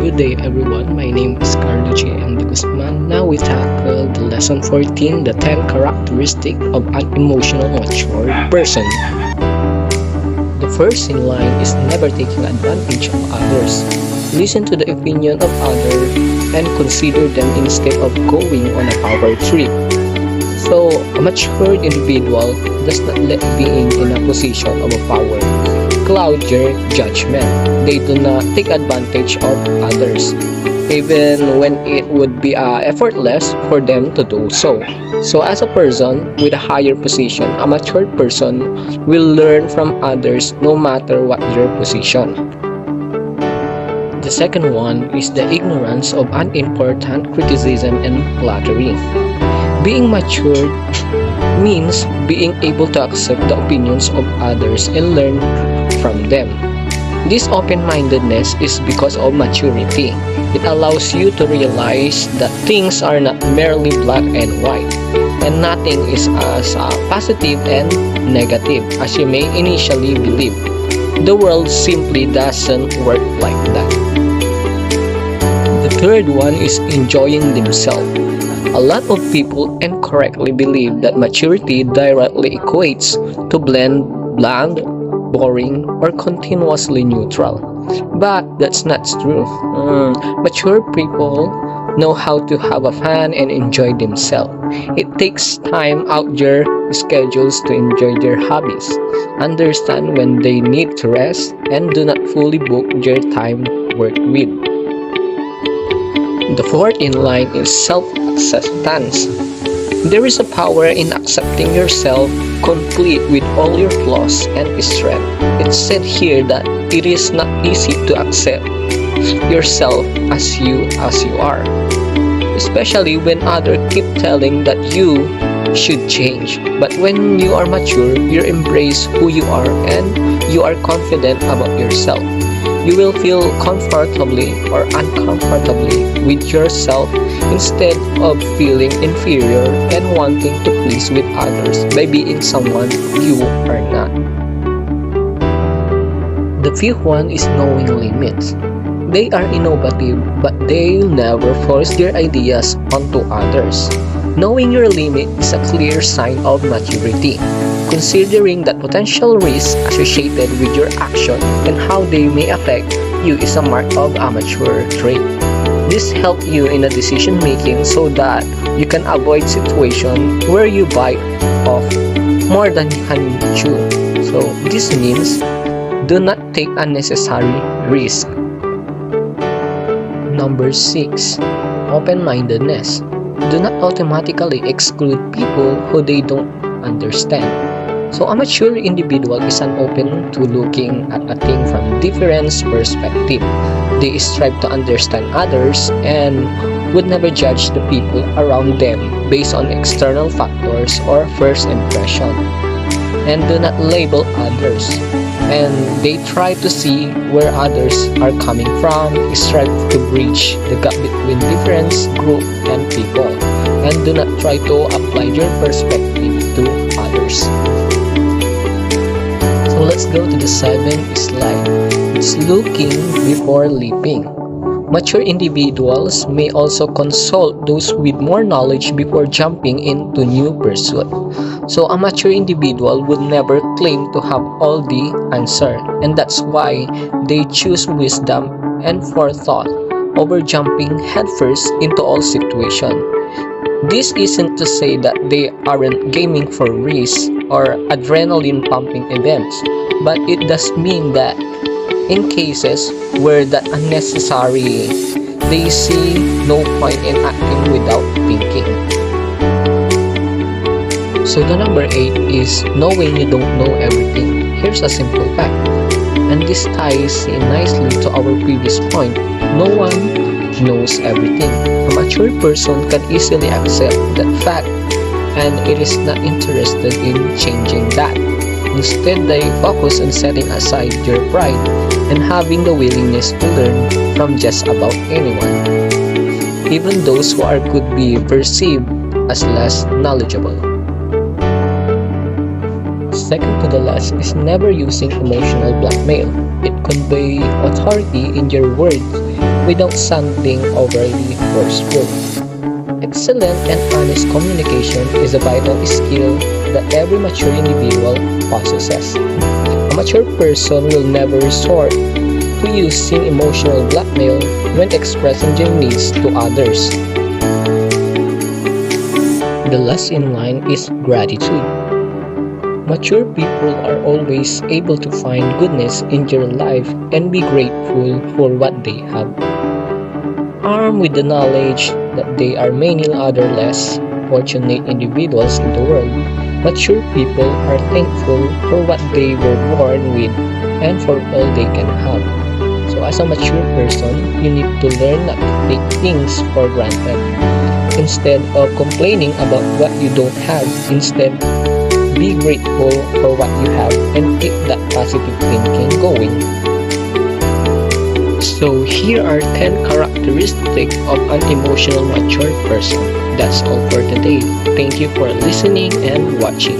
Good day everyone, my name is Carlo J. M. De Guzman. Now we tackle the lesson 14, the 10 characteristics of an emotional mature person. The first in line is never taking advantage of others. Listen to the opinion of others and consider them instead of going on a power trip. So, a mature individual does not let being in a position of power cloud their judgment. They do not take advantage of others, even when it would be effortless for them to do so. So, as a person with a higher position, a mature person will learn from others no matter what their position. The second one is the ignorance of unimportant criticism and flattery. Being mature means being able to accept the opinions of others and learn from them. This open-mindedness is because of maturity. It allows you to realize that things are not merely black and white, and nothing is as positive and negative as you may initially believe. The world simply doesn't work like that. The third one is enjoying themselves. A lot of people incorrectly believe that maturity directly equates to bland, boring, or continuously neutral. But that's not true. Mature people know how to have a fun and enjoy themselves. It takes time out their schedules to enjoy their hobbies, understand when they need to rest, and do not fully book their time work with. The fourth in line is self-acceptance. There is a power in accepting yourself complete with all your flaws and strength. It's said here that it is not easy to accept yourself as you are, especially when others keep telling that you should change. But when you are mature, you embrace who you are and you are confident about yourself. You will feel comfortably or uncomfortably with yourself instead of feeling inferior and wanting to please with others by being someone you are not. The fifth one is knowing limits. They are innovative, but they never force their ideas onto others. Knowing your limit is a clear sign of maturity. Considering that potential risks associated with your action and how they may affect you is a mark of a mature trait. This helps you in a decision making so that you can avoid situations where you bite off more than you can chew. So this means do not take unnecessary risk. Number 6. Open-mindedness. Do not automatically exclude people who they don't understand. So a mature individual is open to looking at a thing from different perspectives. They strive to understand others and would never judge the people around them based on external factors or first impression, and do not label others. And they try to see where others are coming from, strive to bridge the gap between different groups and people, and do not try to apply your perspective to others. So let's go to the 7th slide. It's looking before leaping. Mature individuals may also consult those with more knowledge before jumping into new pursuit. So a mature individual would never claim to have all the answer, and that's why they choose wisdom and forethought over jumping headfirst into all situations. This isn't to say that they aren't gaming for risk or adrenaline pumping events, but it does mean that in cases where that unnecessary, they see no point in acting without thinking. So the number 8 is knowing you don't know everything. Here's a simple fact, and this ties in nicely to our previous point. No one knows everything. A mature person can easily accept that fact, and it is not interested in changing that. Instead, they focus on setting aside their pride and having the willingness to learn from just about anyone, even those who could be perceived as less knowledgeable. Second to the last is never using emotional blackmail. It conveys authority in your words without sounding overly forceful. Excellent and honest communication is a vital skill that every mature individual possesses. A mature person will never resort to using emotional blackmail when expressing their needs to others. The last in line is gratitude. Mature people are always able to find goodness in their life and be grateful for what they have. Armed with the knowledge that there are many other less fortunate individuals in the world, mature people are thankful for what they were born with and for all they can have. So as a mature person, you need to learn not to take things for granted. Instead of complaining about what you don't have, instead be grateful for what you have and keep that positive thinking going. So here are 10 characteristics of an emotional mature person. That's all for today. Thank you for listening and watching.